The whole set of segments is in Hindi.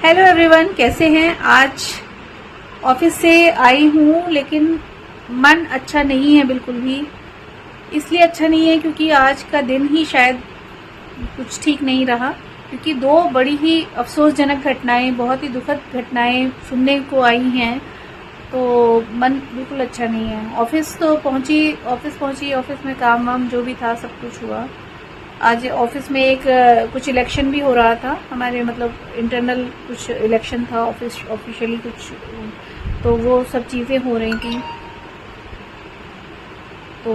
हेलो एवरीवन, कैसे हैं। आज ऑफिस से आई हूँ लेकिन मन अच्छा नहीं है बिल्कुल भी। इसलिए अच्छा नहीं है क्योंकि आज का दिन ही शायद कुछ ठीक नहीं रहा, क्योंकि दो बड़ी ही अफसोसजनक घटनाएं, बहुत ही दुखद घटनाएं सुनने को आई हैं। तो मन बिल्कुल अच्छा नहीं है। ऑफिस पहुंची, ऑफिस में काम वाम जो भी था सब कुछ हुआ। आज ऑफिस में एक कुछ इलेक्शन भी हो रहा था, हमारे मतलब इंटरनल कुछ इलेक्शन था, ऑफिशियली कुछ, तो वो सब चीज़ें हो रही थी। तो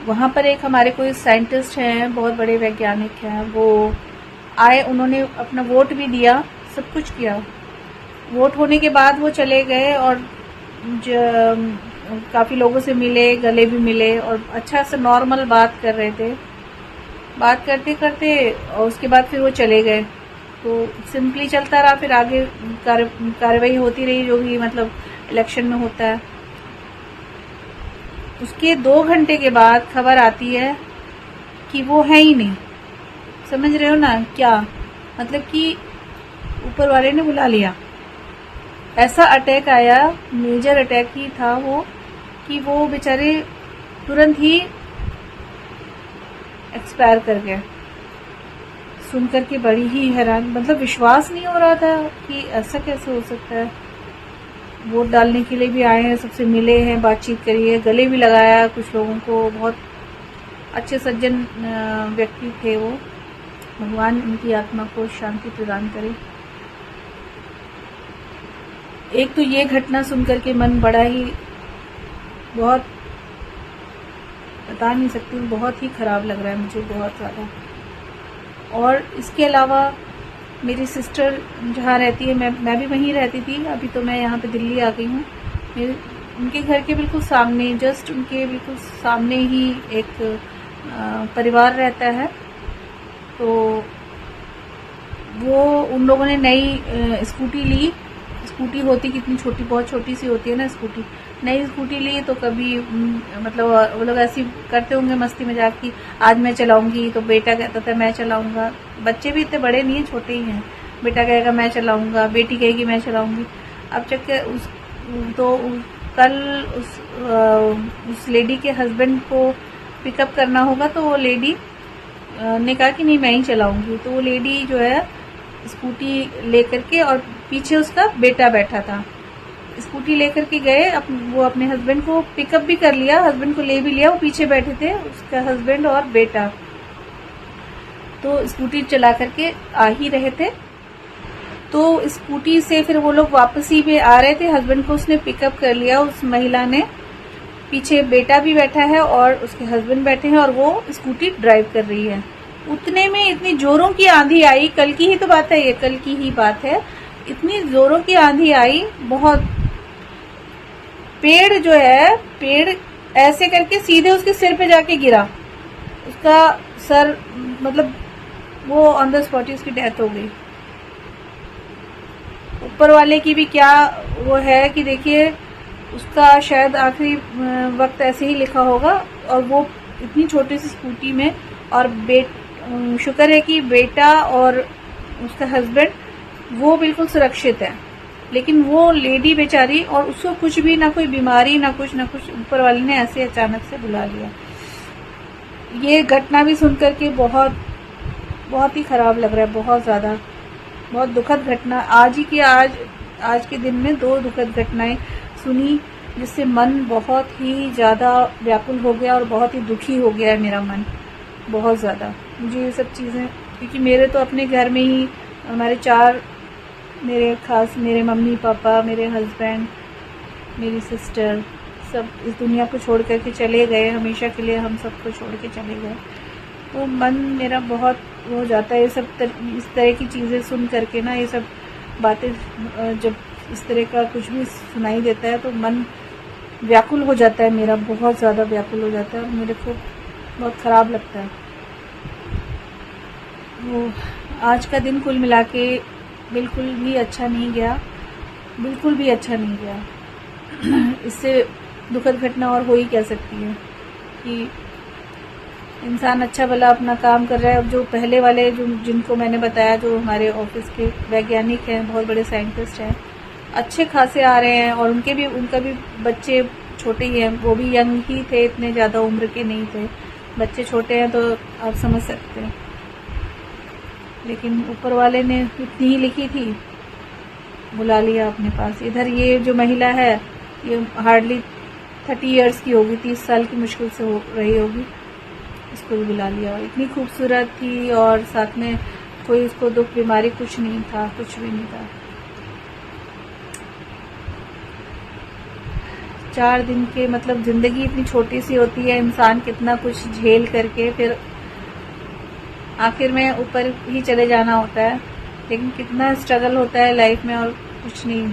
वहाँ पर एक हमारे कोई साइंटिस्ट हैं, बहुत बड़े वैज्ञानिक हैं, वो आए, उन्होंने अपना वोट भी दिया, सब कुछ किया। वोट होने के बाद वो चले गए और काफ़ी लोगों से मिले, गले भी मिले और अच्छा से नॉर्मल बात कर रहे थे। बात करते करते और उसके बाद फिर वो चले गए। तो सिंपली चलता रहा, फिर आगे कार्रवाई होती रही जो भी मतलब इलेक्शन में होता है। उसके 2 घंटे के बाद खबर आती है कि वो है ही नहीं। समझ रहे हो ना क्या मतलब, कि ऊपर वाले ने बुला लिया। ऐसा अटैक आया, मेजर अटैक ही था वो, कि वो बेचारे तुरंत ही एक्सपायर कर गए। सुन करके बड़ी ही हैरान, मतलब विश्वास नहीं हो रहा था कि ऐसा कैसे हो सकता है। वोट डालने के लिए भी आए हैं, सबसे मिले हैं, बातचीत करी है, गले भी लगाया कुछ लोगों को। बहुत अच्छे सज्जन व्यक्ति थे वो। भगवान उनकी आत्मा को शांति प्रदान करे। एक तो ये घटना सुन करके मन बड़ा ही, बहुत बता नहीं सकती, बहुत ही खराब लग रहा है मुझे, बहुत ज़्यादा। और इसके अलावा मेरी सिस्टर जहाँ रहती है, मैं भी वहीं रहती थी, अभी तो मैं यहाँ पे दिल्ली आ गई हूँ। उनके घर के बिल्कुल सामने, जस्ट उनके बिल्कुल सामने ही एक परिवार रहता है। तो वो उन लोगों ने नई स्कूटी ली। स्कूटी होती कितनी छोटी, बहुत छोटी सी होती है ना स्कूटी। नई स्कूटी ली तो कभी मतलब वो लोग ऐसी करते होंगे मस्ती मजाक की, आज मैं चलाऊंगी, तो बेटा कहता था मैं चलाऊंगा। बच्चे भी इतने बड़े नहीं हैं, छोटे ही हैं। बेटा कहेगा मैं चलाऊंगा, बेटी कहेगी मैं चलाऊंगी। अब कल उस लेडी के हस्बैंड को पिकअप करना होगा, तो वो लेडी ने कहा कि नहीं मैं ही चलाऊंगी। तो वो लेडी जो है स्कूटी लेकर के, और पीछे उसका बेटा बैठा था। स्कूटी लेकर के गए, वो अपने हस्बैंड को पिकअप भी कर लिया, हस्बैंड को ले भी लिया, वो पीछे बैठे थे उसका हस्बैंड और बेटा। तो स्कूटी चला करके आ ही रहे थे, तो स्कूटी से फिर वो लोग वापसी पे आ रहे थे, हस्बैंड को उसने पिकअप कर लिया उस महिला ने। पीछे बेटा भी बैठा है और उसके हस्बैंड बैठे हैं और वो स्कूटी ड्राइव कर रही है। उतने में इतनी जोरों की आंधी आई, कल की ही तो बात है, ये कल की ही बात है। इतनी जोरों की आंधी आई, बहुत। पेड़ जो है, पेड़ ऐसे करके सीधे उसके सिर पे जाके गिरा। उसका सर मतलब वो ऑन द स्पॉट ही उसकी डेथ हो गई। ऊपर वाले की भी क्या वो है कि देखिए, उसका शायद आखिरी वक्त ऐसे ही लिखा होगा। और वो इतनी छोटी सी स्कूटी में, और शुक्र है कि बेटा और उसका हस्बैंड वो बिल्कुल सुरक्षित है, लेकिन वो लेडी बेचारी, और उसको कुछ भी, ना कोई बीमारी ना कुछ, ऊपर वाले ने ऐसे अचानक से बुला लिया। ये घटना भी सुनकर के बहुत बहुत ही खराब लग रहा है, बहुत ज़्यादा, बहुत दुखद घटना। आज के दिन में 2 दुखद घटनाएं सुनी, जिससे मन बहुत ही ज़्यादा व्याकुल हो गया और बहुत ही दुखी हो गया है मेरा मन, बहुत ज़्यादा। मुझे ये सब चीज़ें, क्योंकि मेरे तो अपने घर में ही हमारे 4, मेरे मम्मी पापा, मेरे हस्बैंड, मेरी सिस्टर, सब इस दुनिया को छोड़ करके चले गए, हमेशा के लिए हम सबको छोड़ के चले गए। तो मन मेरा बहुत हो जाता है ये सब इस तरह की चीज़ें सुन करके ना, ये सब बातें जब इस तरह का कुछ भी सुनाई देता है तो मन व्याकुल हो जाता है, मेरा बहुत ज़्यादा व्याकुल हो जाता है और मेरे को बहुत ख़राब लगता है। वो आज का दिन कुल मिला के बिल्कुल भी अच्छा नहीं गया, बिल्कुल भी अच्छा नहीं गया। इससे दुखद घटना और हो ही क्या सकती है कि इंसान अच्छा भला अपना काम कर रहा है। अब जो पहले वाले जो जिनको मैंने बताया, जो हमारे ऑफिस के वैज्ञानिक हैं, बहुत बड़े साइंटिस्ट हैं, अच्छे खासे आ रहे हैं, और उनका भी बच्चे छोटे ही हैं, वो भी यंग ही थे, इतने ज़्यादा उम्र के नहीं थे, बच्चे छोटे हैं, तो आप समझ सकते हैं। लेकिन ऊपर वाले ने इतनी ही लिखी थी, बुला लिया अपने पास। इधर ये जो महिला है, ये हार्डली 30 इयर्स की होगी, 30 साल की मुश्किल से हो रही होगी, इसको भी बुला लिया। इतनी खूबसूरत थी, और साथ में कोई उसको दुख बीमारी कुछ नहीं था, कुछ भी नहीं था। 4 दिन के मतलब ज़िंदगी इतनी छोटी सी होती है, इंसान कितना कुछ झेल करके फिर आखिर में ऊपर ही चले जाना होता है। लेकिन कितना स्ट्रगल होता है लाइफ में, और कुछ नहीं।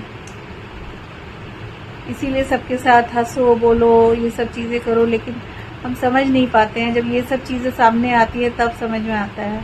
इसीलिए सबके साथ हंसो, बोलो, ये सब चीज़ें करो, लेकिन हम समझ नहीं पाते हैं। जब ये सब चीज़ें सामने आती है तब समझ में आता है।